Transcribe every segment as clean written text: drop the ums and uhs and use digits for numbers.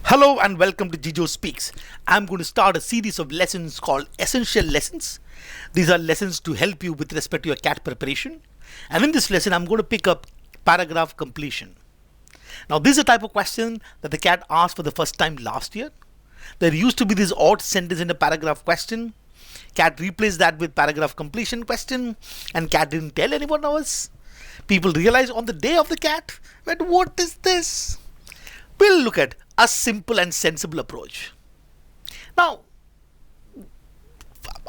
Hello and welcome to Jijo Speaks. I'm going to start a series of lessons called Essential Lessons. These are lessons to help you with respect to your CAT preparation. And in this lesson, I'm going to pick up paragraph completion. Now, this is a type of question that the CAT asked for the first time last year. There used to be this odd sentence in a paragraph question. CAT replaced that with paragraph completion question, and CAT didn't tell anyone else. People realized on the day of the CAT, but what is this? We'll look at a simple and sensible approach. Now,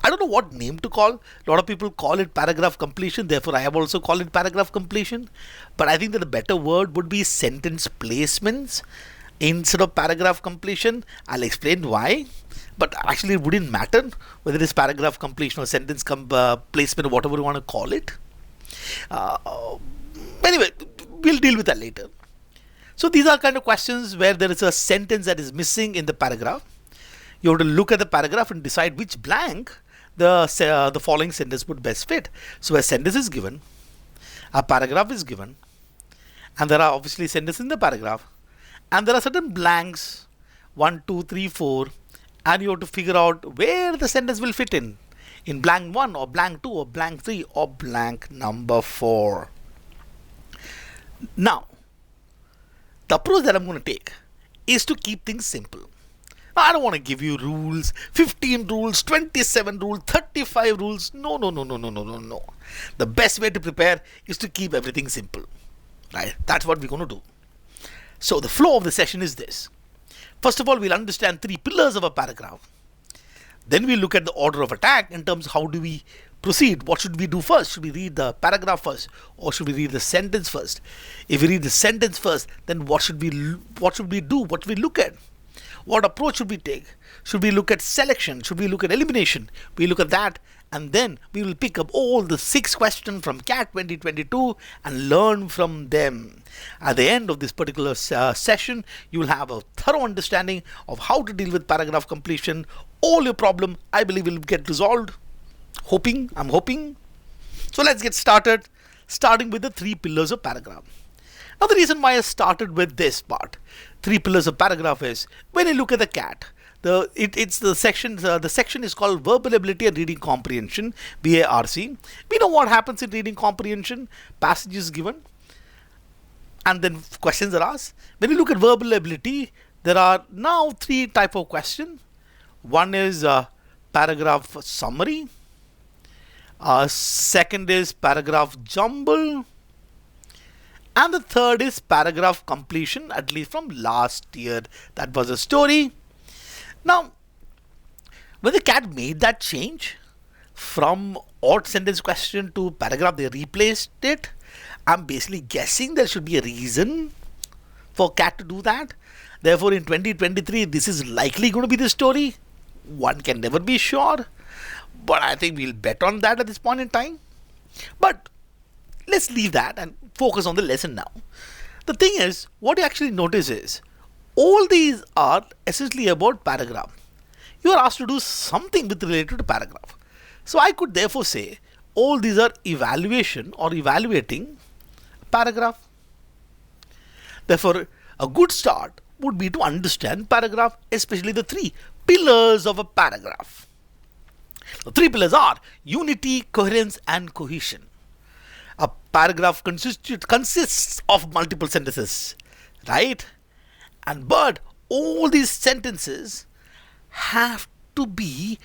I don't know what name to call. A lot of people call it paragraph completion. Therefore, I have also called it paragraph completion. But I think that the better word would be sentence placements instead of paragraph completion. I'll explain why. But actually, it wouldn't matter whether it's paragraph completion or sentence placement or whatever you want to call it. Anyway, we'll deal with that later. So these are kind of questions where there is a sentence that is missing in the paragraph. You have to look at the paragraph and decide which blank the following sentence would best fit. So a sentence is given, a paragraph is given, and there are obviously sentences in the paragraph, and there are certain blanks, 1, 2, 3, 4, and you have to figure out where the sentence will fit in blank 1 or blank 2 or blank 3 or blank number 4. Now, the approach that I'm going to take is to keep things simple. Now, I don't want to give you rules, 15 rules, 27 rules, 35 rules. No. The best way to prepare is to keep everything simple. Right? That's what we're going to do. So the flow of the session is this. First of all, we'll understand 3 pillars of a paragraph. Then we'll look at the order of attack in terms of how do we proceed. What should we do first? Should we read the paragraph first or should we read the sentence first? If we read the sentence first, then what should we do? What should we look at? What approach should we take? Should we look at selection? Should we look at elimination? We look at that, and then we will pick up all the 6 questions from CAT 2022 and learn from them. At the end of this particular session, you will have a thorough understanding of how to deal with paragraph completion. All your problem, I believe, will get resolved. I'm hoping. So let's get started, starting with the 3 pillars of paragraph. Now, the reason why I started with this part, 3 pillars of paragraph, is when you look at the CAT, the section is called verbal ability and reading comprehension, VARC. We know what happens in reading comprehension. Passage is given, and then questions are asked. When you look at verbal ability, there are now 3 type of questions. One is paragraph summary. Second is paragraph jumble, and the third is paragraph completion, at least from last year. That was a story. Now, when the CAT made that change from odd sentence question to paragraph, they replaced it. I'm basically guessing there should be a reason for CAT to do that. Therefore, in 2023, this is likely going to be the story. One can never be sure, but I think we'll bet on that at this point in time. But let's leave that and focus on the lesson now. The thing is, what you actually notice is all these are essentially about paragraph. You are asked to do something with related to paragraph. So I could therefore say all these are evaluation or evaluating paragraph. Therefore, a good start would be to understand paragraph, especially the 3 pillars of a paragraph. The 3 pillars are unity, coherence, and cohesion. A paragraph consists of multiple sentences, right? But all these sentences have to be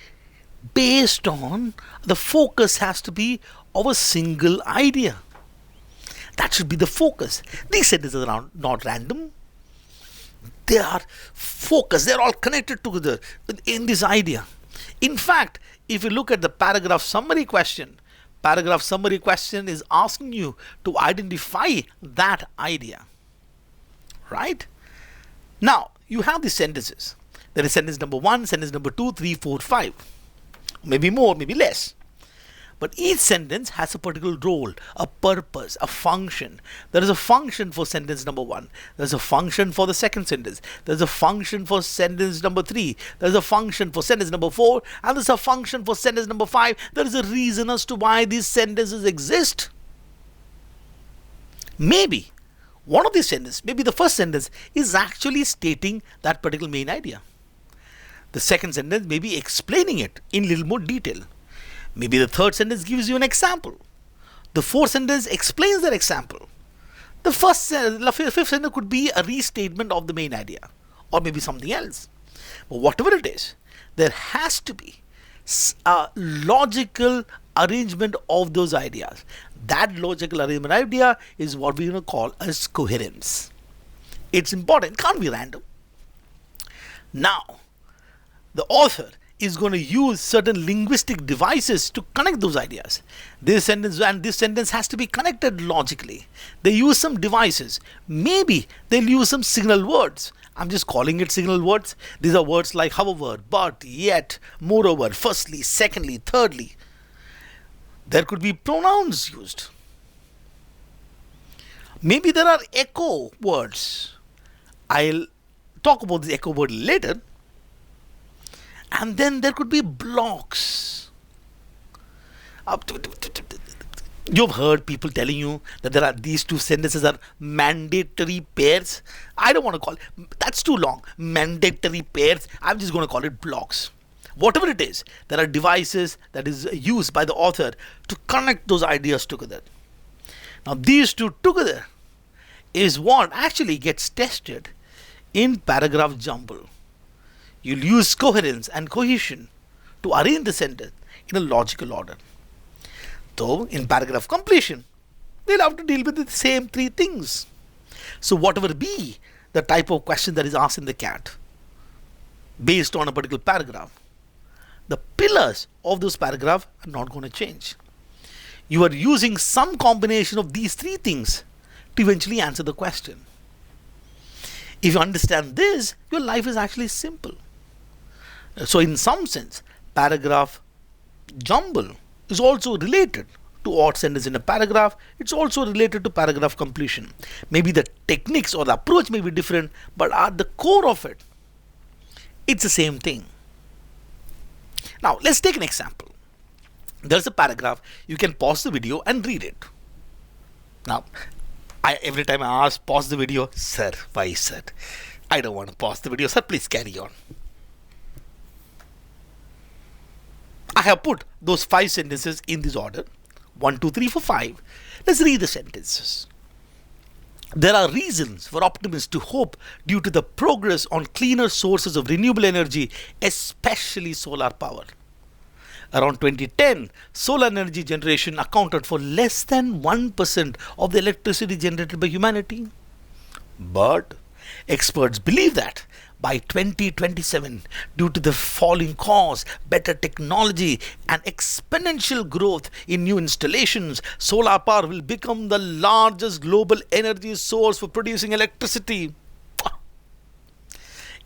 based on, the focus has to be of a single idea. That should be the focus. These sentences are not random. They are focused. They are all connected together in this idea. In fact, if you look at the paragraph summary question is asking you to identify that idea. Right? Now, you have these sentences. There is sentence number 1, sentence number 2, 3, 4, 5. Maybe more, maybe less. But each sentence has a particular role, a purpose, a function. There is a function for sentence number 1. There's a function for the second sentence. There's a function for sentence number 3. There's a function for sentence number 4. And there's a function for sentence number 5. There is a reason as to why these sentences exist. Maybe One of these sentences, maybe the first sentence, is actually stating that particular main idea. The second sentence may be explaining it in a little more detail. Maybe the third sentence gives you an example. The fourth sentence explains that example. The fifth sentence could be a restatement of the main idea, or maybe something else. But whatever it is, there has to be a logical arrangement of those ideas. That logical arrangement idea is what we're going to call as coherence. It's important, it can't be random. Now, the author is going to use certain linguistic devices to connect those ideas. This sentence and this sentence has to be connected logically. They use some devices. Maybe they'll use some signal words. I'm just calling it signal words. These are words like however, but, yet, moreover, firstly, secondly, thirdly. There could be pronouns used. Maybe there are echo words. I'll talk about the echo word later. And then there could be blocks. You've heard people telling you that there are these two sentences are mandatory pairs. I don't want to call it, that's too long. Mandatory pairs. I'm just going to call it blocks. Whatever it is, there are devices that is used by the author to connect those ideas together. Now these two together is what actually gets tested in paragraph jumble. You'll use coherence and cohesion to arrange the sentence in a logical order. Though in paragraph completion, they'll have to deal with the same three things. So whatever be the type of question that is asked in the CAT based on a particular paragraph, the pillars of those paragraphs are not going to change. You are using some combination of these three things to eventually answer the question. If you understand this, your life is actually simple. So in some sense, paragraph jumble is also related to odd sentence in a paragraph. It's also related to paragraph completion. Maybe the techniques or the approach may be different, but at the core of it, it's the same thing. Now, let's take an example. There's a paragraph. You can pause the video and read it. Now, every time I ask, pause the video, sir, why, sir? I don't want to pause the video, sir, please carry on. I have put those 5 sentences in this order. 1, 2, 3, 4, 5. Let's read the sentences. There are reasons for optimists to hope due to the progress on cleaner sources of renewable energy, especially solar power. Around 2010, solar energy generation accounted for less than 1% of the electricity generated by humanity. But experts believe that by 2027, due to the falling costs, better technology, and exponential growth in new installations, solar power will become the largest global energy source for producing electricity.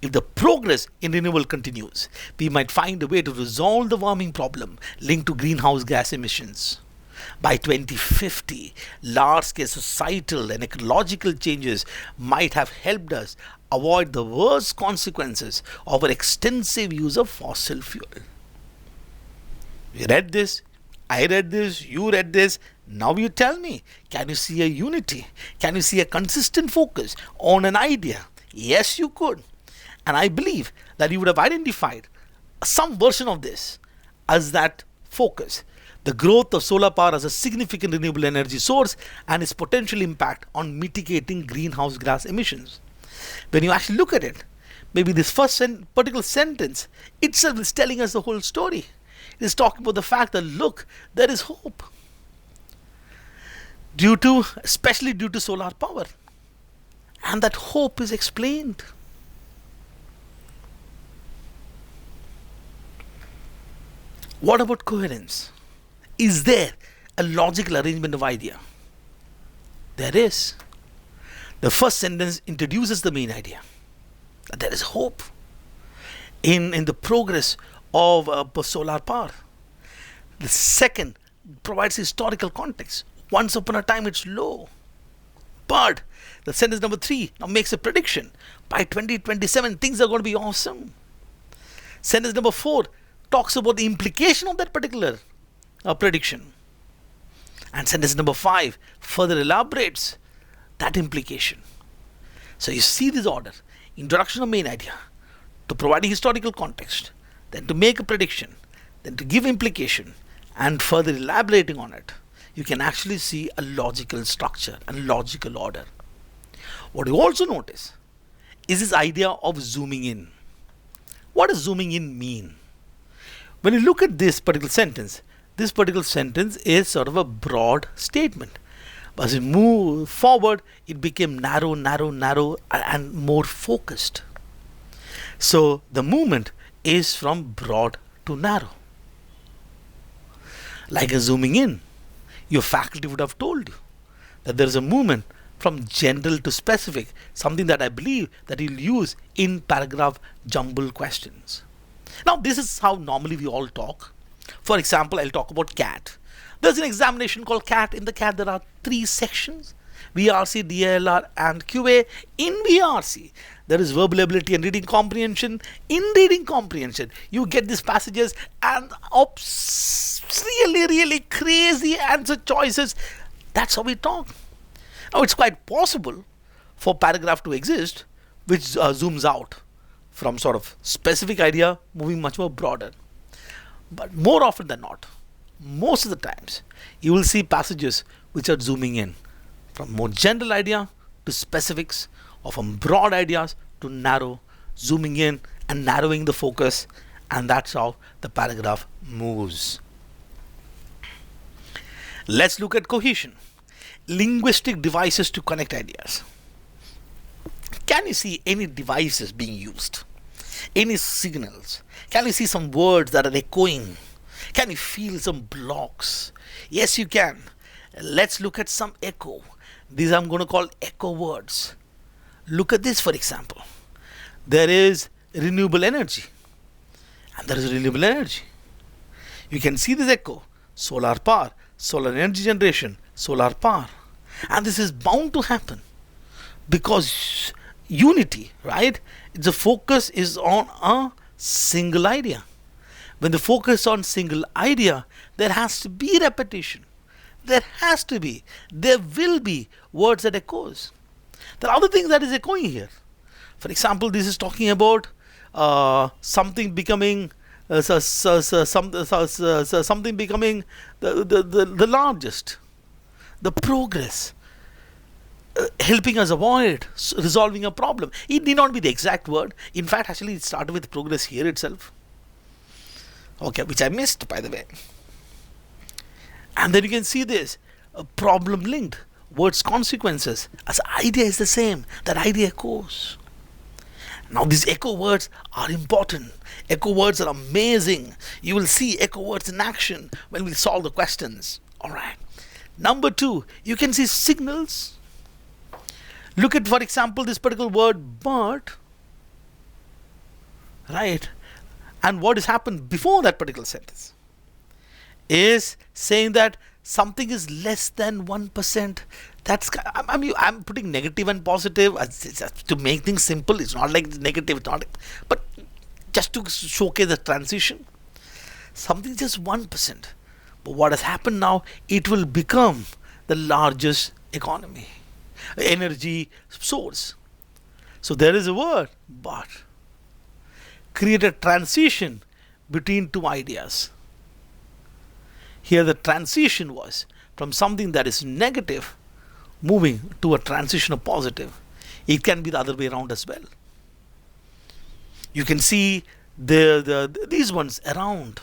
If the progress in renewable continues, we might find a way to resolve the warming problem linked to greenhouse gas emissions. By 2050, large-scale societal and ecological changes might have helped us avoid the worst consequences of our extensive use of fossil fuel. We read this, I read this, you read this. Now you tell me, can you see a unity? Can you see a consistent focus on an idea? Yes, you could. And I believe that you would have identified some version of this as that focus. The growth of solar power as a significant renewable energy source and its potential impact on mitigating greenhouse gas emissions. When you actually look at it, maybe this first particular sentence itself is telling us the whole story. It is talking about the fact that, look, there is hope. Especially due to solar power. And that hope is explained. What about coherence? Is there a logical arrangement of idea? There is. The first sentence introduces the main idea, that there is hope in the progress of solar power. The second provides historical context. Once upon a time it's low. But the sentence number 3 now makes a prediction. By 2027 things are going to be awesome. Sentence number 4 talks about the implication of that particular prediction. And sentence number 5 further elaborates that implication. So you see this order: introduction of main idea, to provide a historical context, then to make a prediction, then to give implication, and further elaborating on it. You can actually see a logical structure and logical order. What you also notice is this idea of zooming in. What does zooming in mean? When you look at this particular sentence is sort of a broad statement. But as we move forward, it became narrow, and more focused. So the movement is from broad to narrow. Like a zooming in, your faculty would have told you that there is a movement from general to specific, something that I believe that you'll use in paragraph jumble questions. Now, this is how normally we all talk. For example, I'll talk about CAT. There's an examination called CAT. In the CAT, there are 3 sections: VRC, DLR, and QA. In VRC, there is verbal ability and reading comprehension. In reading comprehension, you get these passages and really crazy answer choices. That's how we talk. Now, it's quite possible for paragraph to exist which zooms out from sort of specific idea, moving much more broader. But more often than not, most of the times, you will see passages which are zooming in from more general idea to specifics, or from broad ideas to narrow, zooming in and narrowing the focus, and that's how the paragraph moves. Let's look at cohesion. Linguistic devices to connect ideas. Can you see any devices being used? Any signals? Can you see some words that are echoing? Can you feel some blocks? Yes, you can. Let's look at some echo. These I'm going to call echo words. Look at this, for example. There is renewable energy, and there is renewable energy. You can see this echo: solar power, solar energy generation, solar power. And this is bound to happen because unity, right? The focus is on a single idea. When the focus is on single idea, there has to be repetition. There will be words that echoes. There are other things that is echoing here. For example, this is talking about something becoming something becoming the largest, the progress, helping us avoid resolving a problem. It need not be the exact word. In fact, actually, it started with progress here itself. Okay, which I missed, by the way. And then you can see this problem linked, words consequences. As idea is the same, that idea echoes. Now these echo words are important. Echo words are amazing. You will see echo words in action when we solve the questions. Alright. Number 2, you can see signals. Look at, for example, this particular word but. Right. And what has happened before that particular sentence is saying that something is less than 1%. That's, I'm putting negative and positive to make things simple. It's not like negative, it's not, but just to showcase the transition. Something just 1%. But what has happened now, it will become the largest economy, energy source. So there is a word, but. Create a transition between 2 ideas. Here the transition was from something that is negative moving to a transition of positive. It can be the other way around as well. You can see these ones around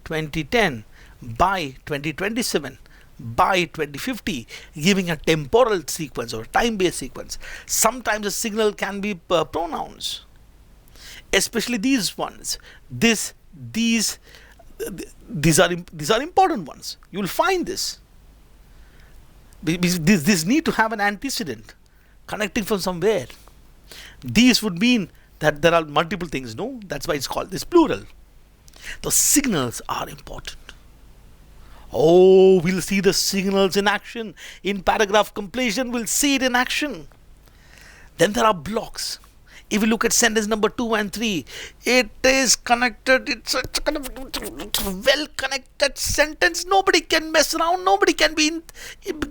2010, by 2027, by 2050, giving a temporal sequence or time-based sequence. Sometimes a signal can be pronouns. Especially these ones. These are important ones. You will find this. This need to have an antecedent connecting from somewhere. These would mean that there are multiple things. No, that's why it's called this plural. The signals are important. Oh, we'll see the signals in action. In paragraph completion, we'll see it in action. Then there are blocks. If you look at sentence number 2 and 3, it is connected. It's a kind of well connected sentence. Nobody can mess around. Nobody can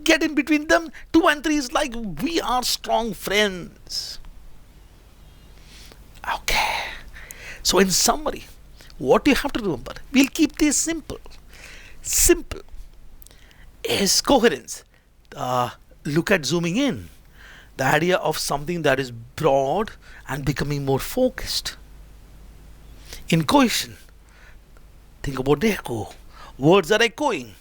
get in between them. 2 and 3 is like we are strong friends. Okay. So in summary, what you have to remember, we'll keep this simple. Simple is coherence. Look at zooming in. The idea of something that is broad and becoming more focused. In cohesion, think about the echo. Words are echoing.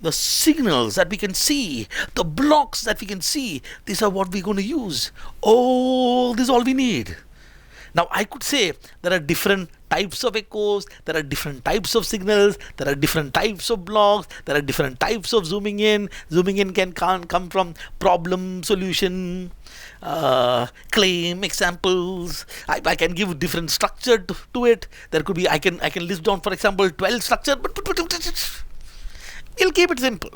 The signals that we can see, the blocks that we can see, these are what we're going to use. Oh, this is all we need. Now, I could say there are different types of echoes, there are different types of signals, there are different types of blocks, there are different types of zooming in. Zooming in can come from problem, solution, claim, examples. I can give different structure to it. There could be, I can list down, for example, 12 structure, but we'll keep it simple.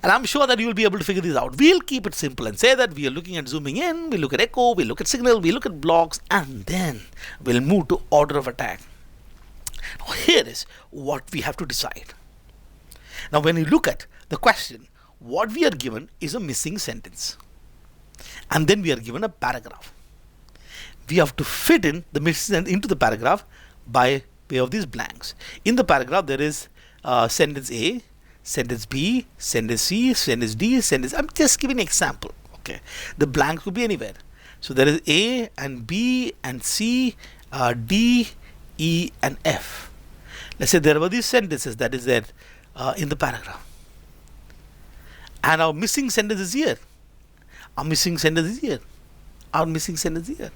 And I'm sure that you will be able to figure this out. We'll keep it simple and say that we are looking at zooming in, we look at echo, we look at signal, we look at blocks, and then we'll move to order of attack. Now here is what we have to decide. Now when you look at the question, what we are given is a missing sentence. And then we are given a paragraph. We have to fit in the missing sentence into the paragraph by way of these blanks. In the paragraph there is sentence A, sentence B, sentence C, sentence D, sentence. I'm just giving an example. Okay, the blank could be anywhere. So there is A and B and C, D, E and F. Let's say there were these sentences that is there in the paragraph, and our missing sentence is here. Our missing sentence is here. Our missing sentence is here.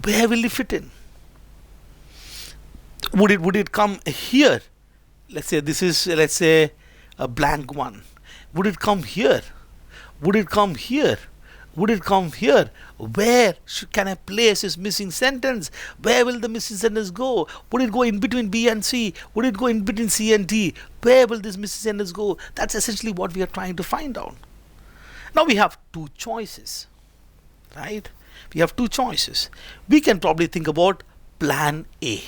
Where will it fit in? Would it come here? Let's say this is a blank one. Would it come here? Would it come here? Would it come here? Where can I place this missing sentence? Where will the missing sentence go? Would it go in between B and C? Would it go in between C and D? Where will this missing sentence go? That's essentially what we are trying to find out. Now we have two choices, right? We have two choices. We can probably think about plan A.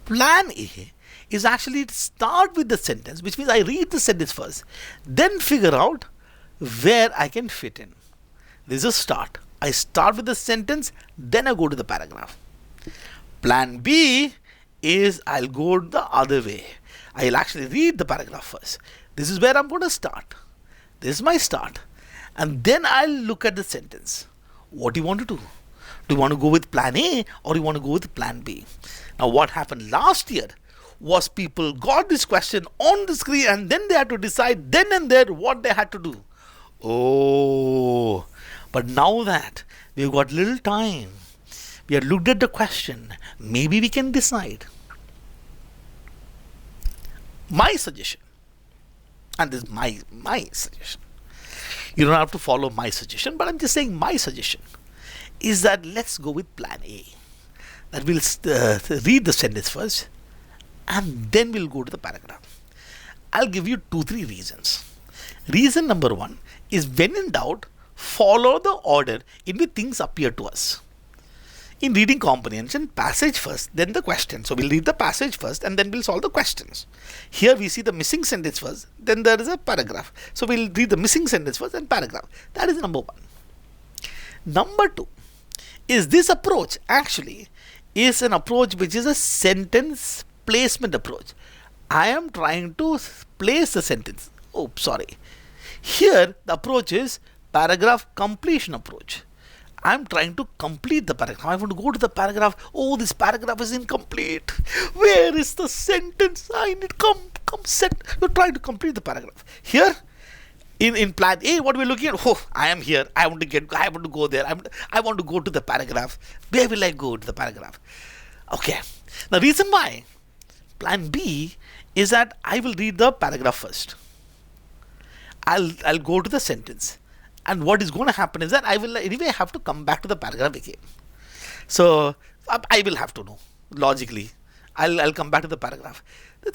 Plan A is actually to start with the sentence, which means I read the sentence first, then figure out where I can fit in. This is a start. I start with the sentence, then I go to the paragraph. Plan B is I'll go the other way. I'll actually read the paragraph first. This is where I'm going to start. This is my start. And then I'll look at the sentence. What do you want to do? Do you want to go with plan A or do you want to go with plan B? Now what happened last year was people got this question on the screen and then they had to decide then and there what they had to do. Oh, but now that we've got little time, we have looked at the question, maybe we can decide. My suggestion, and this is my suggestion, you don't have to follow my suggestion, but I'm just saying my suggestion is that let's go with plan A. That we'll read the sentence first and then we'll go to the paragraph. I'll give you 2-3 reasons. Reason number 1 is when in doubt, follow the order in which things appear to us. In reading comprehension, passage first, then the question. So we'll read the passage first and then we'll solve the questions. Here we see the missing sentence first, then there is a paragraph. So we'll read the missing sentence first and paragraph. That is number 1. Number 2 is this approach actually is an approach which is a sentence placement approach. I am trying to place the sentence. Oh, sorry. Here the approach is paragraph completion approach. I am trying to complete the paragraph. I want to go to the paragraph. Oh, this paragraph is incomplete. Where is the sentence? I need set. You're trying to complete the paragraph. Here in plan A, what we're looking at, oh, I am here. I want to go there. I want to go to the paragraph. Where will I go to the paragraph? Okay. The reason why plan B is that I will read the paragraph first. I'll go to the sentence. And what is going to happen is that I will anyway have to come back to the paragraph again. So I will have to know logically. I'll come back to the paragraph. The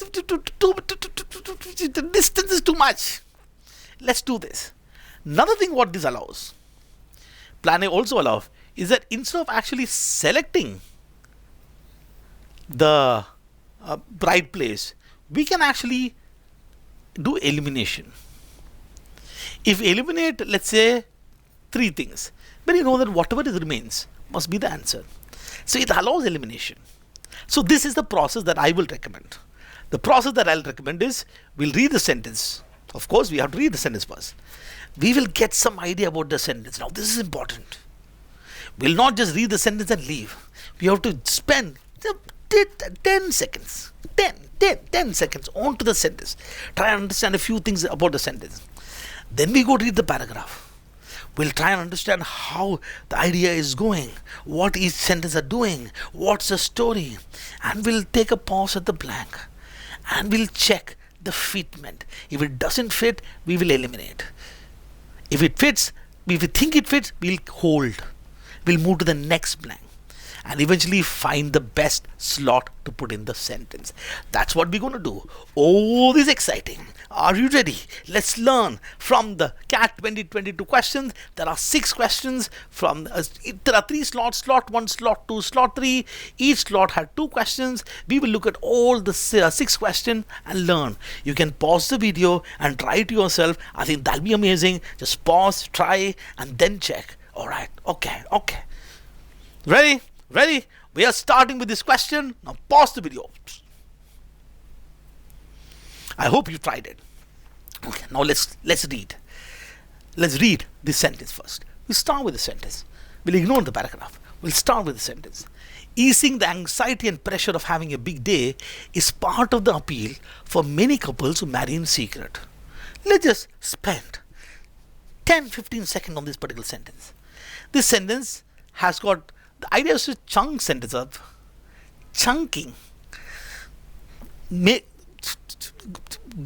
distance is too much. Let's do this. Another thing what this allows, plan A also allows is that instead of actually selecting the right place, we can actually do elimination. If we eliminate, let's say, three things, then you know that whatever is remains must be the answer. So it allows elimination. So this is the process that I will recommend. The process that I'll recommend is, we'll read the sentence. Of course, we have to read the sentence first. We will get some idea about the sentence. Now, this is important. We'll not just read the sentence and leave. We have to spend 10 seconds, 10 seconds onto the sentence. Try and understand a few things about the sentence. Then we go read the paragraph. We'll try and understand how the idea is going, what each sentence are doing, what's the story. And we'll take a pause at the blank. And we'll check the fitment. If it doesn't fit, we will eliminate. If it fits, if we think it fits, we'll hold. We'll move to the next blank and eventually find the best slot to put in the sentence. That's what we're going to do. Oh, this is exciting. Are you ready? Let's learn from the CAT 2022 questions. There are 6 questions. There are 3 slots, slot 1, slot 2, slot 3. Each slot had 2 questions. We will look at all the 6 questions and learn. You can pause the video and try it yourself. I think that'll be amazing. Just pause, try, and then check. All right. Okay. Ready? We are starting with this question. Now pause the video. I hope you tried it. Okay, now let's read. Let's read this sentence first. We start with the sentence. We'll ignore the paragraph. We'll start with the sentence. Easing the anxiety and pressure of having a big day is part of the appeal for many couples who marry in secret. Let's just spend 10-15 seconds on this particular sentence. This sentence has got, the idea is to chunk sentence up. Chunking.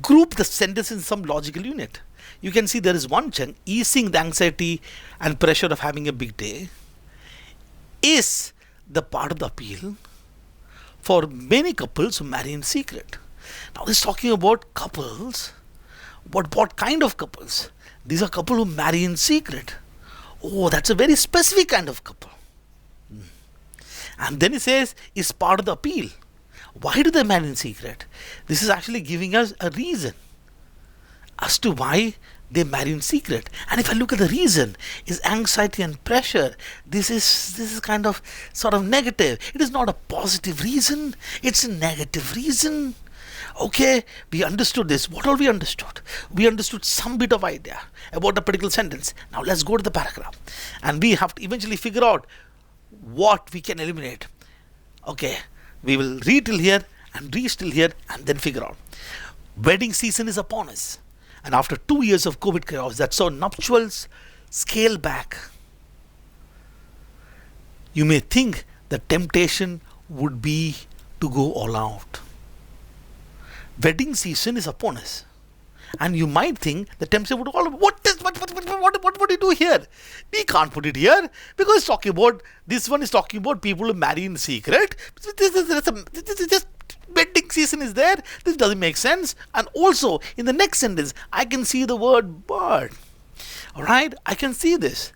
Group the sentence in some logical unit. You can see there is one chunk. Easing the anxiety and pressure of having a big day is the part of the appeal for many couples who marry in secret. Now this is talking about couples. But what kind of couples? These are couples who marry in secret. Oh, that's a very specific kind of couple. And then it says, is part of the appeal. Why do they marry in secret? This is actually giving us a reason as to why they marry in secret. And if I look at the reason, is anxiety and pressure. This is kind of sort of negative. It is not a positive reason. It's a negative reason. Okay, we understood this. What all we understood? We understood some bit of idea about a particular sentence. Now let's go to the paragraph. And we have to eventually figure out what we can eliminate. Okay, we will read till here and reach till here and then figure out. Wedding season is upon us. And after 2 years of COVID chaos that saw nuptials scale back, you may think the temptation would be to go all out. Wedding season is upon us. And you might think the temptation would go, what do you do here? We can't put it here because it's talking about, this one is talking about people who marry in secret. This is just, wedding season is there. This doesn't make sense. And also in the next sentence, I can see the word bird. Alright, I can see this.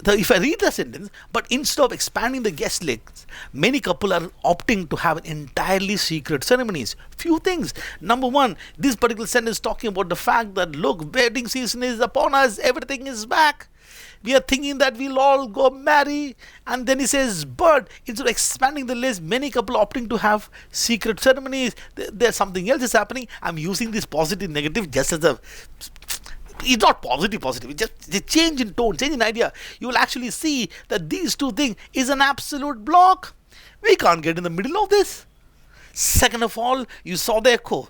If I read the sentence, but instead of expanding the guest list, many couples are opting to have entirely secret ceremonies. Few things. Number one, this particular sentence is talking about the fact that, look, wedding season is upon us, everything is back. We are thinking that we'll all go marry. And then he says, but instead of expanding the list, many couples opting to have secret ceremonies. There's something else is happening. I'm using this positive, negative just as a... It's not positive. It's just a change in tone, change in idea. You will actually see that these two things is an absolute block. We can't get in the middle of this. Second of all, you saw the echo.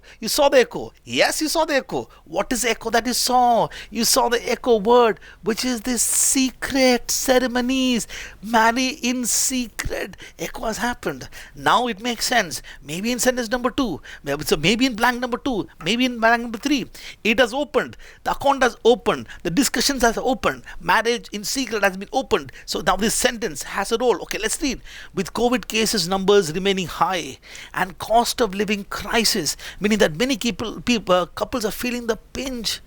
Yes, you saw the echo. What is the echo that you saw? You saw the echo word, which is this secret ceremonies. Marry in secret. Echo has happened. Now it makes sense. Maybe in sentence number 2. So maybe in blank number 2. Maybe in blank number 3. It has opened. The account has opened. The discussions has opened. Marriage in secret has been opened. So now this sentence has a role. Okay, let's read. With COVID cases numbers remaining high and cost of living crisis, meaning that many couples are feeling the pinch.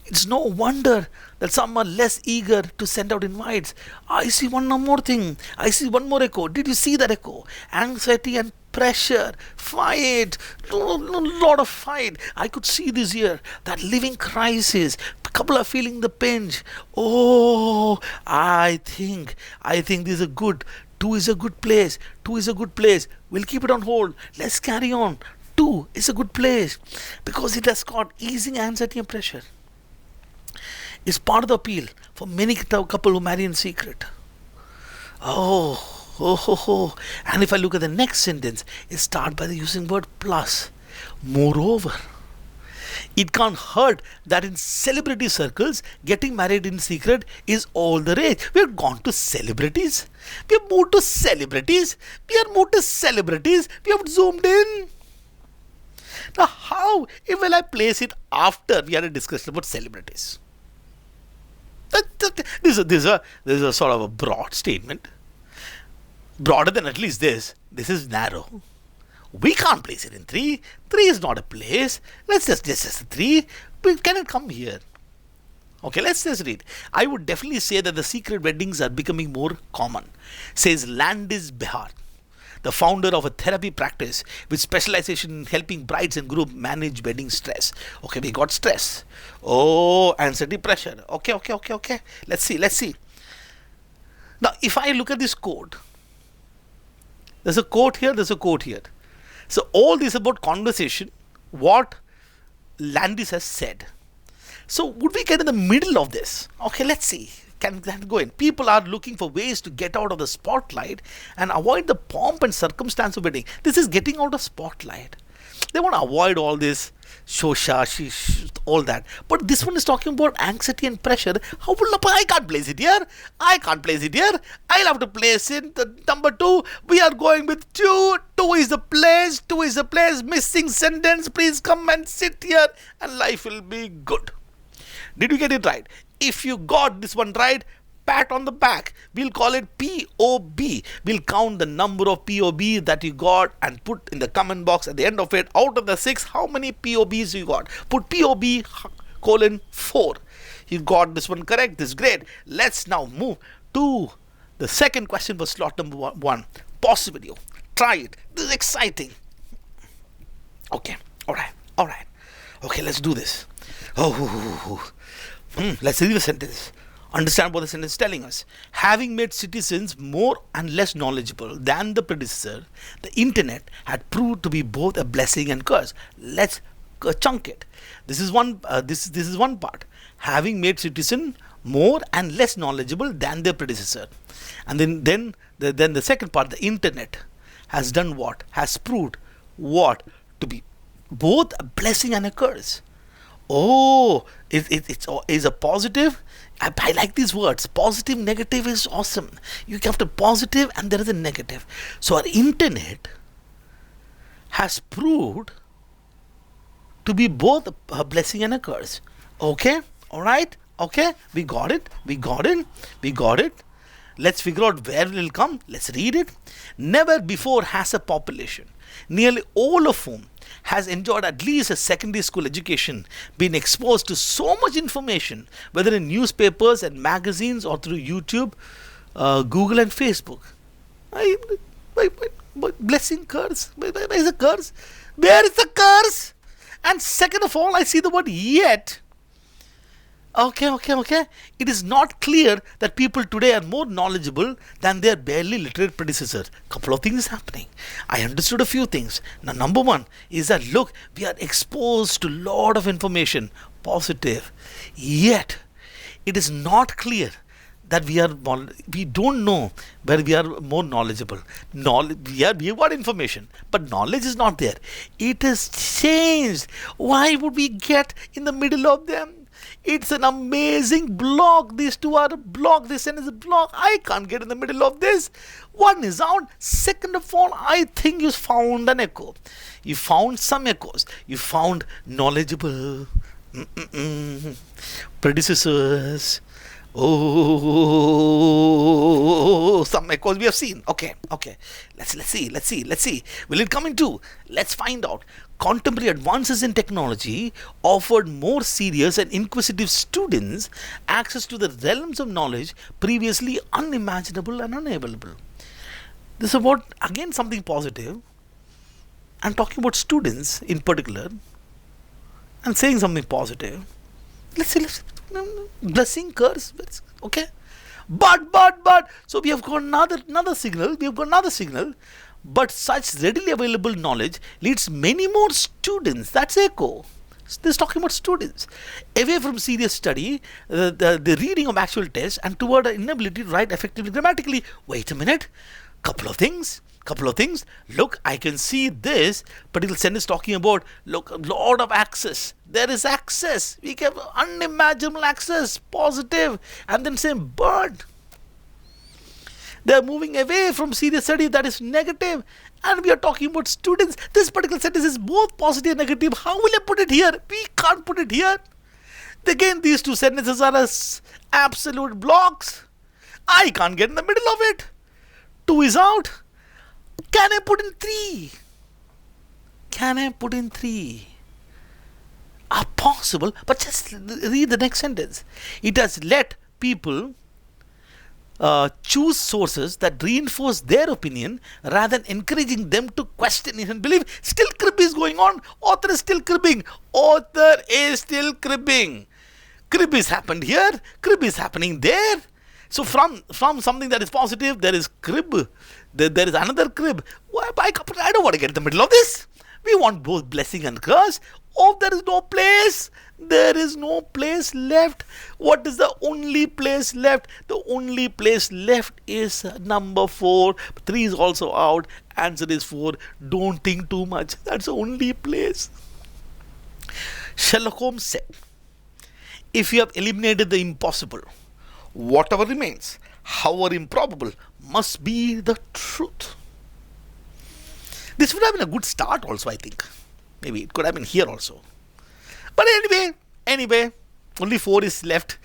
It's no wonder that some are less eager to send out invites. I see one more thing. I see one more echo. Did you see that echo? Anxiety and pressure, fight, lot of fight. I could see this here. That living crisis. Couple are feeling the pinch. Oh, I think this is a good. Two is a good place. Two is a good place. We'll keep it on hold. Let's carry on. Two is a good place because it has got easing anxiety and pressure. It's part of the appeal for many couple who marry in secret. Oh. And if I look at the next sentence, it starts by using word plus. Moreover, it can't hurt that in celebrity circles, getting married in secret is all the rage. We have gone to celebrities. We have moved to celebrities. We have zoomed in. Now, how will I place it after we had a discussion about celebrities? This is a sort of a broad statement. Broader than at least this. This is narrow. We can't place it in 3. 3 is not a place. Let's just a 3. Can it come here? Okay, let's just read. I would definitely say that the secret weddings are becoming more common, says Landis Behar, the founder of a therapy practice with specialization in helping brides and groom manage wedding stress. Okay, we got stress. Oh, anxiety, pressure. Okay. Let's see. Now, if I look at this quote, there's a quote here. So, all this about conversation, what Landis has said. So, would we get in the middle of this? Okay, let's see. Can that go in? People are looking for ways to get out of the spotlight and avoid the pomp and circumstance of wedding. This is getting out of spotlight. They want to avoid all this shosha, all that. But this one is talking about anxiety and pressure. How will I can't place it here? I'll have to place it. The number 2. We are going with 2. 2 is the place. Missing sentence. Please come and sit here and life will be good. Did you get it right? If you got this one right, pat on the back. We'll call it POB. We'll count the number of POB that you got and put in the comment box at the end of it. Out of the 6, how many POBs you got? Put POB colon 4. You got this one correct. This is great. Let's now move to the second question for slot number 1. Pause the video. Try it. This is exciting. Okay. All right. Okay, let's do this. Let's read the sentence. Understand what the sentence is telling us. Having made citizens more and less knowledgeable than the predecessor, the internet had proved to be both a blessing and curse. Let's chunk it. This is one. This is one part. Having made citizens more and less knowledgeable than their predecessor, and then the second part. The internet has done what? Has proved what to be both a blessing and a curse. Oh, it's a positive. I like these words. Positive, negative is awesome. You have the positive and there is a negative. So our internet has proved to be both a blessing and a curse. Okay, all right. Okay, we got it. Let's figure out where it will come. Let's read it. Never before has a population, nearly all of whom has enjoyed at least a secondary school education, been exposed to so much information, whether in newspapers and magazines or through YouTube, Google and Facebook. Blessing, curse. Where is the curse? Where is the curse? And second of all, I see the word yet. Okay. It is not clear that people today are more knowledgeable than their barely literate predecessors. Couple of things happening. I understood a few things. Now, number 1 is that look, we are exposed to a lot of information, positive. Yet, it is not clear that we don't know where we are more knowledgeable. We have got information, but knowledge is not there. It has changed. Why would we get in the middle of them? It's an amazing block. These two are a block. This one is a block. I can't get in the middle of this. One is out. Second of all, I think you found an echo. You found some echoes. You found knowledgeable predecessors. Oh, some echoes we have seen. Okay, okay. Let's see. Will it come into? Let's find out. Contemporary advances in technology offered more serious and inquisitive students access to the realms of knowledge previously unimaginable and unavailable. This is about again something positive. I'm talking about students in particular and saying something positive. Let's blessing, curse, okay. But so we have got another signal. But such readily available knowledge leads many more students. That's echo. This is talking about students away from serious study, the reading of actual tests, and toward an inability to write effectively grammatically. Wait a minute. Couple of things. Look, I can see this particular sentence talking about, look, a lot of access. There is access. We have unimaginable access, positive, and then saying, but they are moving away from serious study, that is negative, and we are talking about students. This particular sentence is both positive and negative. How will I put it here? We can't put it here. Again, these two sentences are as absolute blocks. I can't get in the middle of it. 2 is out. Can I put in 3? Are possible, but just read the next sentence. It has let people choose sources that reinforce their opinion rather than encouraging them to question it and believe. Still crib is going on. Author is still cribbing. Crib is happened here. Crib is happening there. So from something that is positive, there is crib. There is another crib. I don't want to get in the middle of this. We want both blessing and curse. Oh, there is no place. There is no place left. What is the only place left? The only place left is number 4. 3 is also out. Answer is 4. Don't think too much. That's the only place. Sherlock Holmes said, if you have eliminated the impossible, whatever remains, however improbable, must be the truth. This would have been a good start also, I think. Maybe it could have been here also. But anyway, only 4 is left.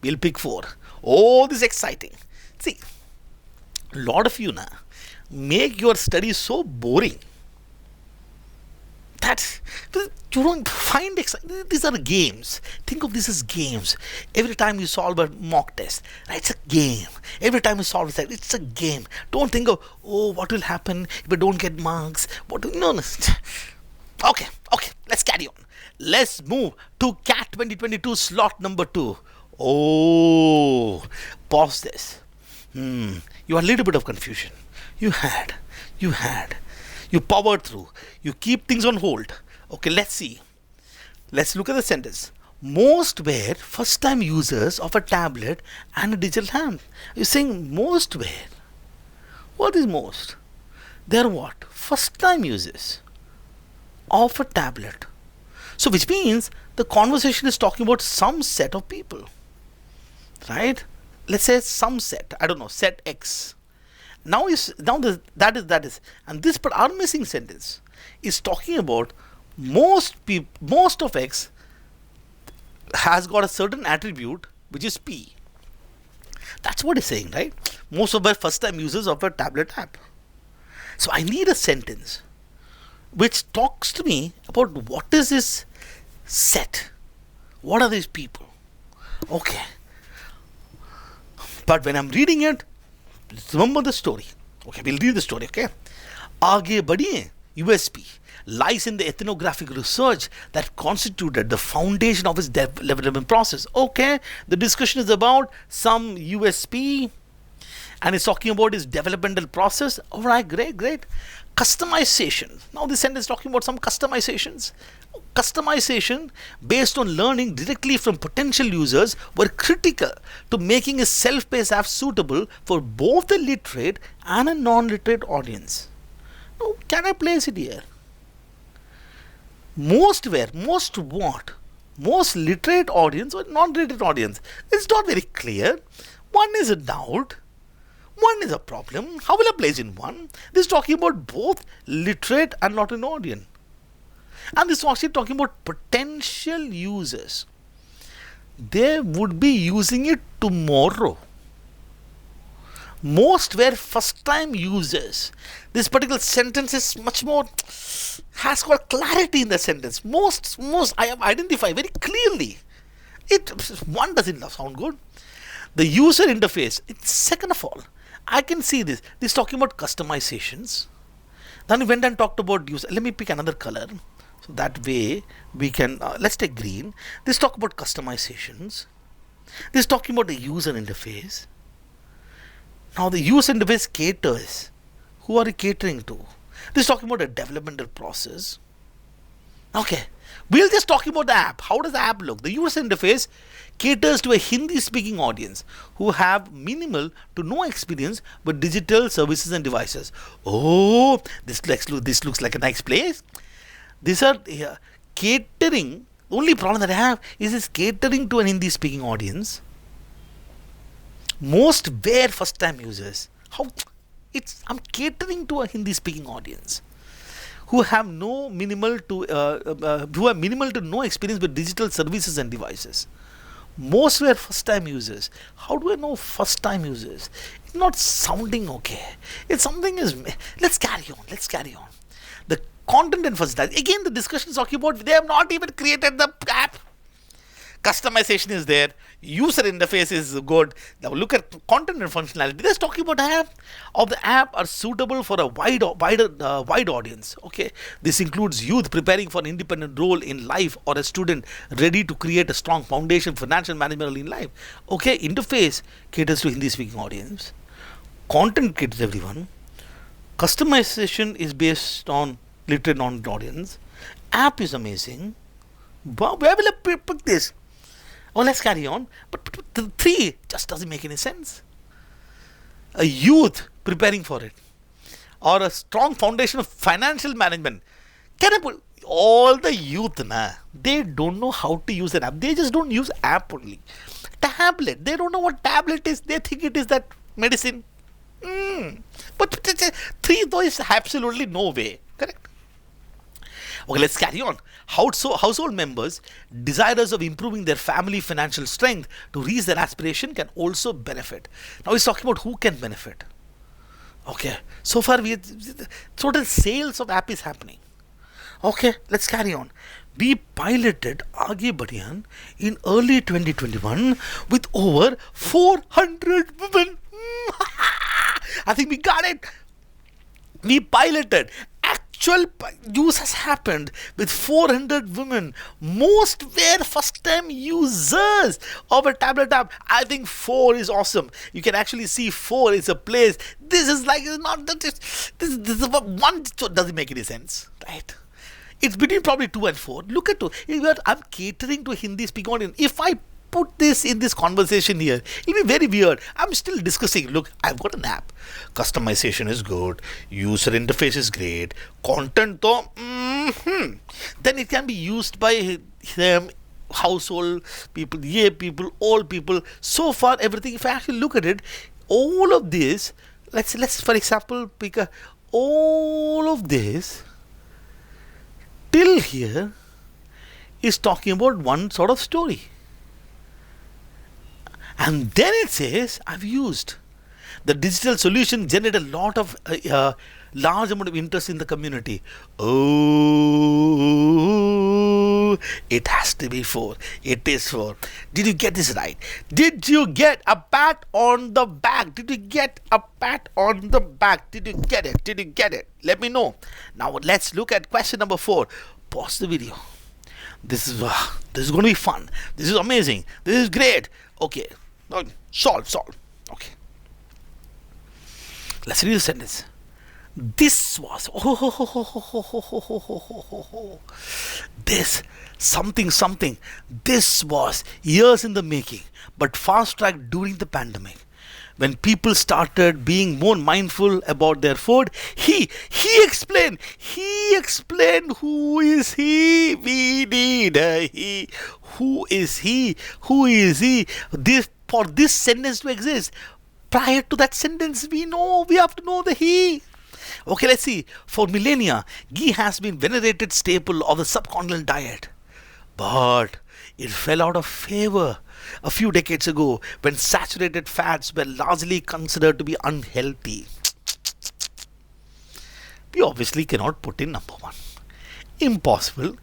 We'll pick 4. Oh, this is exciting. See, a lot of you now make your studies so boring that you don't find exciting. These are games. Think of this as games. Every time you solve a mock test, right, it's a game. Every time you solve a test, it's a game. Don't think of, oh, what will happen if I don't get marks? No. Okay, let's carry on. Let's move to CAT 2022 slot number 2. Oh, pause this. You had a little bit of confusion. You powered through. You keep things on hold. Okay, let's see. Let's look at the sentence. Most were first-time users of a tablet and a digital hand. You're saying most were. What is most? They're what? First-time users of a tablet. So which means the conversation is talking about some set of people. Right? Let's say some set. I don't know, set X. That is, and this part, our missing sentence is talking about most of X has got a certain attribute which is P. That's what it's saying, right? Most of our first time users of a tablet app. So I need a sentence which talks to me about what is this set. What are these people? Okay. But when I'm reading it, remember the story. Okay, we'll read the story, okay? Aage badhiye, USP, lies in the ethnographic research that constituted the foundation of his development process. Okay, the discussion is about some USP and it's talking about his developmental process. Alright, great. Customization. Now this sentence is talking about some customizations. Customization based on learning directly from potential users were critical to making a self-paced app suitable for both a literate and a non-literate audience. Now, can I place it here? Most what? Most literate audience or non-literate audience? It's not very clear. One is a doubt. One is a problem. How will I place in one? This is talking about both literate and not an audience. And this is actually talking about potential users. they would be using it tomorrow. Most were first time users. This particular sentence is much more, has got clarity in the sentence. Most I have identified very clearly. It one doesn't sound good. The user interface, it's second of all, I can see this. This is talking about customizations. Then we went and talked about user. Let me pick another color. So that way we can, let's take green. This talk about customizations. This is talking about the user interface. Now the user interface caters. Who are you catering to? This is talking about a developmental process. Okay. We'll just talk about the app. How does the app look? The user interface caters to a Hindi speaking audience who have minimal to no experience with digital services and devices. Oh, this looks like a nice place. These are catering. The only problem that I have is this catering to an Hindi speaking audience. Most were first time users. I'm catering to a Hindi speaking audience who have minimal to no experience with digital services and devices. Most were first time users. How do I know first time users? It's not sounding okay. It's something is. Let's carry on. The content and first time. Again, the discussion is talking about they have not even created the app. Customization is there. User interface is good. Now look at content and functionality. They're talking about the app are suitable for a wide audience. Okay, this includes youth preparing for an independent role in life or a student ready to create a strong foundation for financial management in life. Okay, interface caters to Hindi speaking audience. Content caters everyone. Customization is based on literate non-audience. App is amazing. Where will I pick this? Oh, let's carry on. But the 3 just doesn't make any sense. A youth preparing for it, or a strong foundation of financial management. Can I put all the youth? They don't know how to use an app. They just don't use app only. Tablet. They don't know what tablet is. They think it is that medicine. But 3 though is absolutely no way. Correct. Okay, let's carry on. Household members, desirous of improving their family financial strength to reach their aspiration, can also benefit. Now he's talking about who can benefit. Okay, so far total sales of app is happening. Okay, let's carry on. We piloted Aage Badhiyan in early 2021 with over 400 women. I think we got it. We piloted. Actual use has happened with 400 women. Most were first time users of a tablet app. I think 4 is awesome. You can actually see 4 is a place. This is like not that this is one doesn't make any sense, right? It's between probably 2 and 4. Look at 2. I'm catering to a Hindi speaking audience. If I put this in this conversation here, it'll be very weird. I'm still discussing. Look, I've got an app. Customization is good. User interface is great. Content though, then it can be used by them, household people, people, all people. So far, everything. If I actually look at it, all of this. Let's for example pick all of this till here is talking about one sort of story. And then it says, I've used. The digital solution generated a lot of, large amount of interest in the community. Oh, it has to be 4. It is 4. Did you get this right? Did you get a pat on the back? Did you get a pat on the back? Did you get it? Did you get it? Let me know. Now let's look at question number 4. Pause the video. This is going to be fun. This is amazing. This is great. Okay. Solve. Okay. Let's read the sentence. This was this something. This was years in the making, but fast tracked during the pandemic. When people started being more mindful about their food, he explained who is he? We need a he. Who is he? For this sentence to exist, prior to that sentence, we have to know the he. Okay, let's see. For millennia, ghee has been venerated staple of the subcontinental diet. But it fell out of favor a few decades ago when saturated fats were largely considered to be unhealthy. We obviously cannot put in number one. Impossible.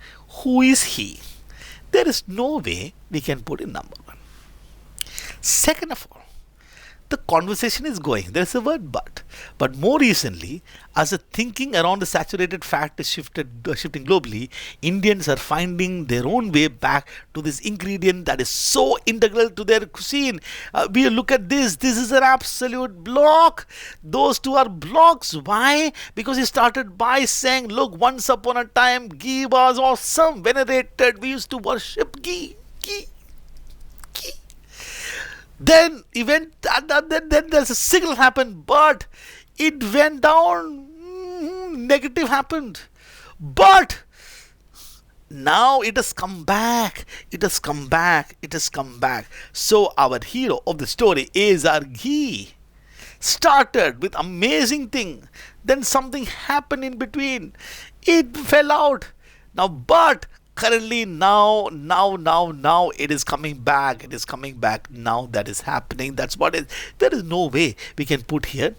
Who is he? There is no way we can put in number one. Second of all, the conversation is going. There's a word but. But more recently, as the thinking around the saturated fat is shifting globally, Indians are finding their own way back to this ingredient that is so integral to their cuisine. We look at this. This is an absolute block. Those two are blocks. Why? Because he started by saying, look, once upon a time, ghee was awesome, venerated. We used to worship ghee. Ghee. Then then there's a signal happened, but it went down. Negative happened, but now it has come back. It has come back. It has come back. So our hero of the story is our ghee. Started with amazing thing, then something happened in between. It fell out. Now, but currently now it is coming back. It is coming back now. That is happening. That's what is. There is no way we can put here.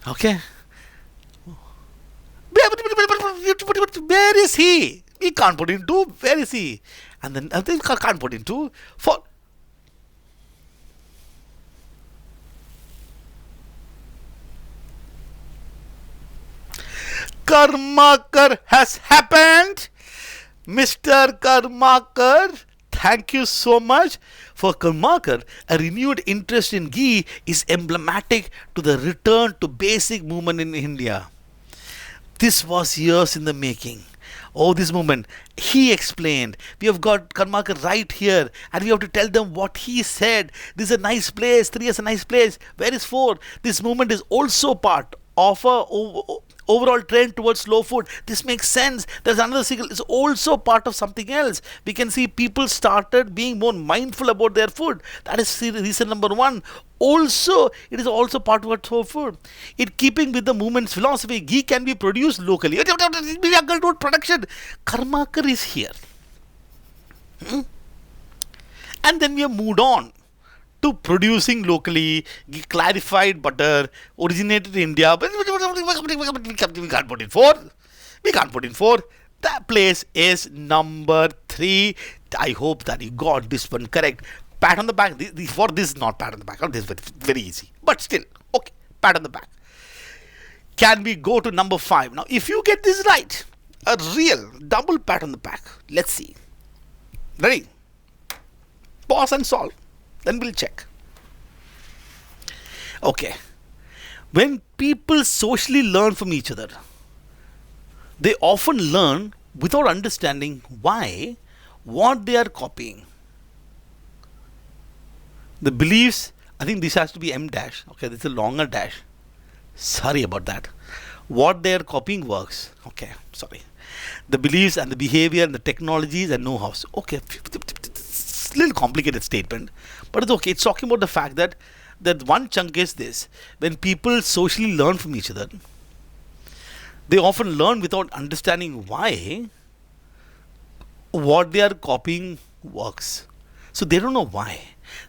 Okay. Where is he? We can't put in two. Where is he? And then I think I can't put in two. For Karmakar has happened. Mr. Karmakar, thank you so much. For Karmakar, a renewed interest in ghee is emblematic to the return to basic movement in India. This was years in the making. Oh, this movement. He explained. We have got Karmakar right here, and we have to tell them what he said. This is a nice place. 3 is a nice place. Where is 4? This movement is also part of a overall trend towards slow food. This makes sense. There's another signal. It's also part of something else. We can see people started being more mindful about their food. That is reason number 1. Also, it is also part of our slow food. It keeping with the movement's philosophy, ghee can be produced locally. We are going to production. Karmakar is here. And then we have moved on to producing locally, clarified butter, originated in India. But we can't put in 4. We can't put in 4. That place is number 3. I hope that you got this one correct. Pat on the back. For this, not pat on the back. This is very, very easy. But still, okay. Pat on the back. Can we go to number 5? Now, if you get this right, a real double pat on the back. Let's see. Ready? Pause and solve. Then we'll check. Okay. When people socially learn from each other, they often learn without understanding why, what they are copying. The beliefs, I think this has to be M dash. Okay, this is a longer dash. Sorry about that. What they are copying works. Okay, sorry. The beliefs and the behavior and the technologies and know-hows. Okay, it's a little complicated statement, but it's okay. It's talking about the fact that one chunk is this. When people socially learn from each other, they often learn without understanding why what they are copying works. So they don't know why.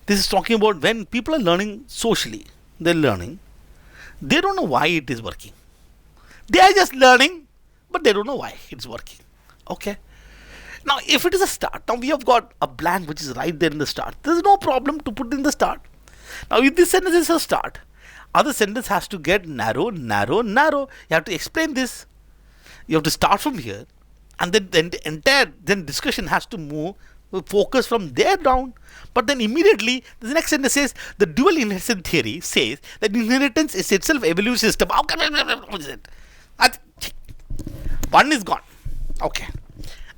This is talking about when people are learning socially. They're learning. They don't know why it is working. They are just learning, but they don't know why it's working. Okay. Now, if it is a start, now we have got a blank which is right there in the start. There is no problem to put in the start. Now, if this sentence is a start, other sentence has to get narrow, narrow, narrow. You have to explain this. You have to start from here, and then the entire discussion has to move, focus from there down. But then immediately the next sentence says the dual inheritance theory says that inheritance is itself evolution system. How can one is gone? Okay.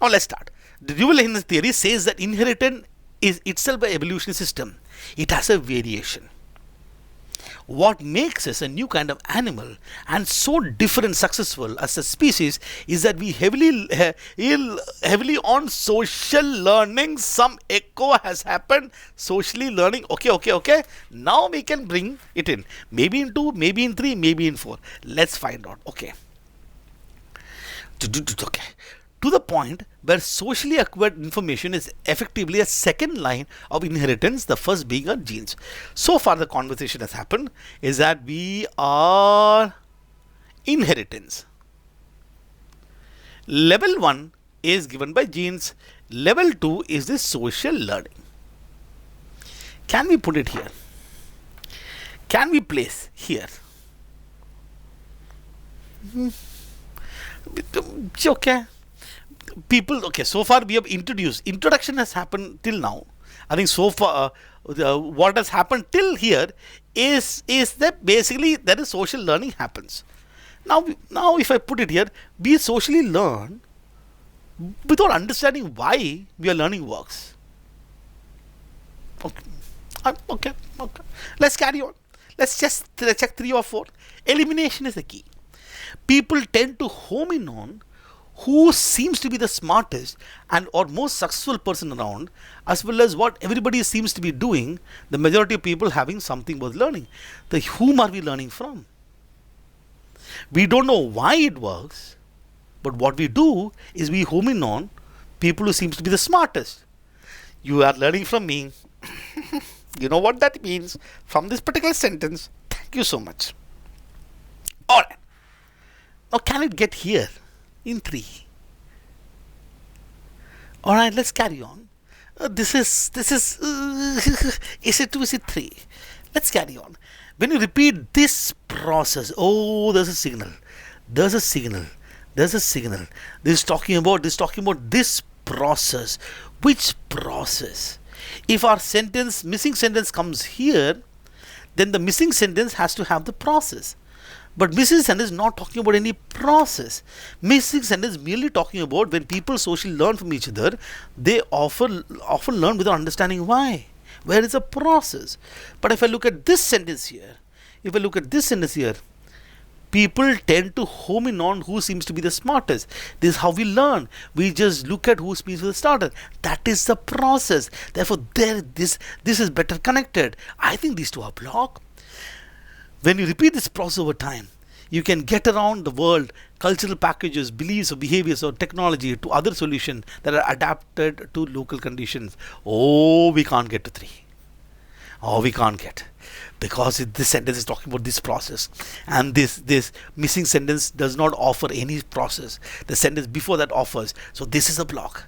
Now let's start. The dual inheritance theory says that inheritance is itself an evolution system. It has a variation. What makes us a new kind of animal and so different, successful as a species is that we heavily on social learning. Some echo has happened. Socially learning. Okay. Now we can bring it in. Maybe in 2, maybe in 3, maybe in 4. Let's find out. Okay. Okay. to the point where socially acquired information is effectively a second line of inheritance, the first being our genes. So far, the conversation has happened is that we are inheritance. Level 1 is given by genes. Level 2 is the social learning. Can we put it here? Can we place here? Okay. People, okay, so far we have introduction has happened till now. I think so far what has happened till here is that basically there is social learning happens. Now if I put it here, we socially learn without understanding why we are learning works. Okay. Let's carry on. Let's just check 3 or 4. Elimination is the key. People tend to home in on who seems to be the smartest and or most successful person around, as well as what everybody seems to be doing, the majority of people having something worth learning. Whom are we learning from? We don't know why it works, but what we do is we home in on people who seems to be the smartest. You are learning from me. You know what that means from this particular sentence. Thank you so much. Alright. Now can it get here in 3? Alright, let's carry on. This is is it 2, is it 3? Let's carry on. When you repeat this process, there's a signal. This is talking about this process. Which process? If our missing sentence comes here, then the missing sentence has to have the process. But missing sentence is not talking about any process. Missing sentence is merely talking about when people socially learn from each other, they often learn without understanding why. Where is the process? But if I look at this sentence here, people tend to home in on who seems to be the smartest. This is how we learn. We just look at who speaks with the starter. That is the process. Therefore, this is better connected. I think these two are blocked. When you repeat this process over time, you can get around the world, cultural packages, beliefs or behaviors or technology to other solutions that are adapted to local conditions. We can't get to 3. We can't get. Because this sentence is talking about this process, and this missing sentence does not offer any process. The sentence before that offers. So this is a block.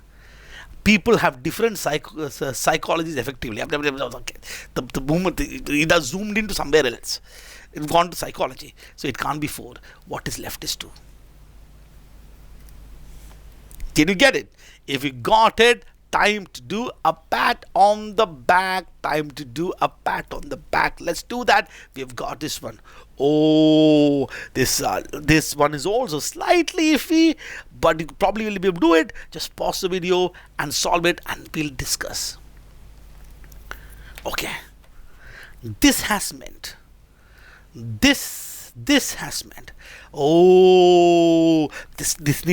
People have different psychologies effectively. The moment it has zoomed into somewhere else, it's gone to psychology. So it can't be 4. What is left is 2. Can you get it? If you got it, time to do a pat on the back. Let's do that. We've got this one. This one is also slightly iffy, but you probably will be able to do it. Just pause the video and solve it, and we'll discuss. Okay. This has meant this needs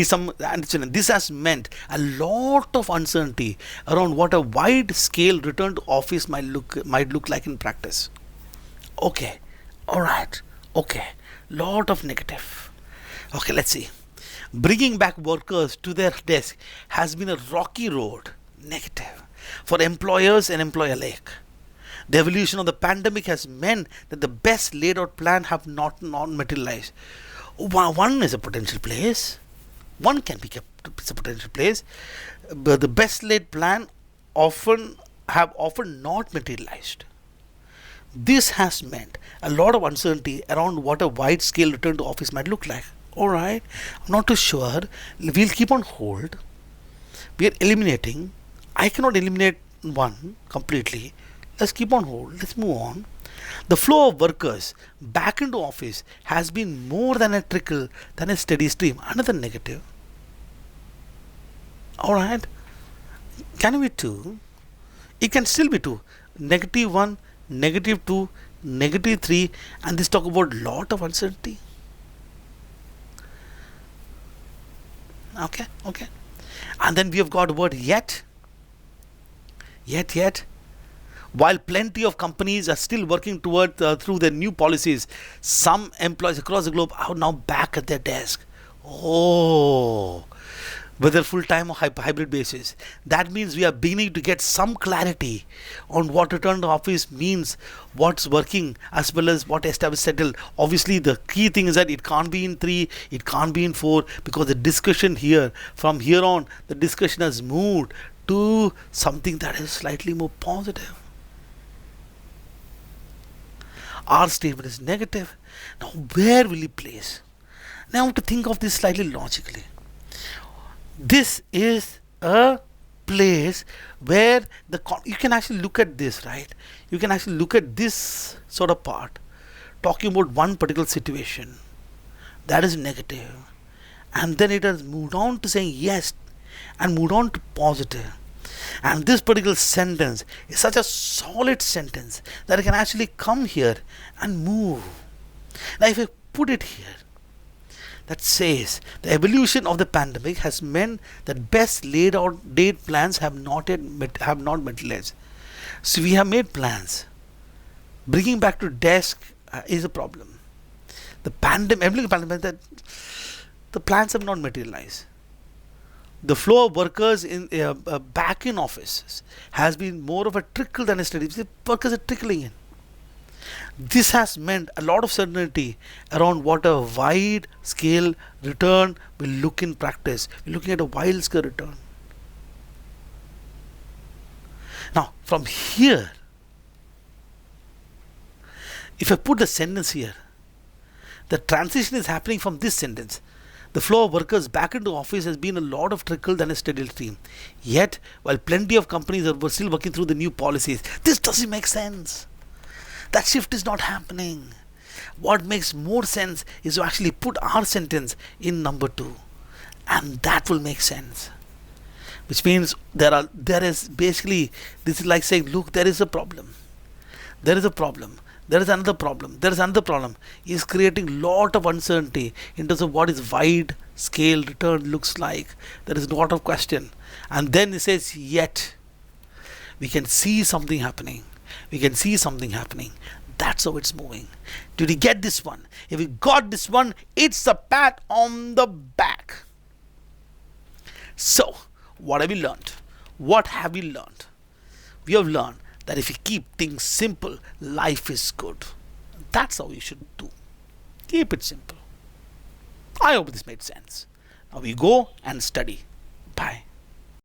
some understanding. This has meant a lot of uncertainty around what a wide scale return to office might look like in practice. Okay, alright, okay, lot of negative. Okay, let's see. Bringing back workers to their desk has been a rocky road. Negative for employers and employer alike. The evolution of the pandemic has meant that the best laid out plan have not materialized. One is a potential place. One can be kept as a potential place. But the best laid plan often not materialized. This has meant a lot of uncertainty around what a wide scale return to office might look like. Alright, I'm not too sure. We'll keep on hold. We are eliminating. I cannot eliminate one completely. Let's keep on hold. Let's move on. The flow of workers back into office has been more than a trickle than a steady stream. Another negative. Alright. Can it be 2? It can still be 2. -1, -2, -3, and this talk about lot of uncertainty. Okay. And then we have got word yet. While plenty of companies are still working toward through their new policies, some employees across the globe are now back at their desk. whether full-time or hybrid basis. That means we are beginning to get some clarity on what return to office means, what's working, as well as what established settled. Obviously, the key thing is that it can't be in 3, it can't be in 4, because the discussion here, from here on, the discussion has moved to something that is slightly more positive. Our statement is negative. Now, where will he place? Now, I have to think of this slightly logically. This is a place where you can actually look at this, right? You can actually look at this sort of part, talking about one particular situation that is negative, and then it has moved on to saying yes and moved on to positive. And this particular sentence is such a solid sentence that I can actually come here and move. Now, if I put it here, that says the evolution of the pandemic has meant that best laid out date plans have not materialized. So we have made plans. Bringing back to desk is a problem. The pandemic, that the plans have not materialized. The flow of workers in back in offices has been more of a trickle than a steady. The workers are trickling in. This has meant a lot of certainty around what a wide scale return will look in practice. We're looking at a wide scale return. Now, from here, if I put the sentence here, the transition is happening from this sentence. The flow of workers back into office has been a lot of trickle than a steady stream. Yet, while plenty of companies are still working through the new policies, this doesn't make sense. That shift is not happening. What makes more sense is to actually put our sentence in number 2, and that will make sense. Which means there is basically, this is like saying, look, there is a problem. There is a problem. There is another problem. There is another problem. Is creating a lot of uncertainty in terms of what is wide scale return looks like. There is a lot of question. And then it says, yet we can see something happening. We can see something happening. That's how it's moving. Did we get this one? If we got this one, it's a pat on the back. So, what have we learned? What have we learned? We have learned that if you keep things simple, life is good. That's how you should do. Keep it simple. I hope this made sense. Now we go and study.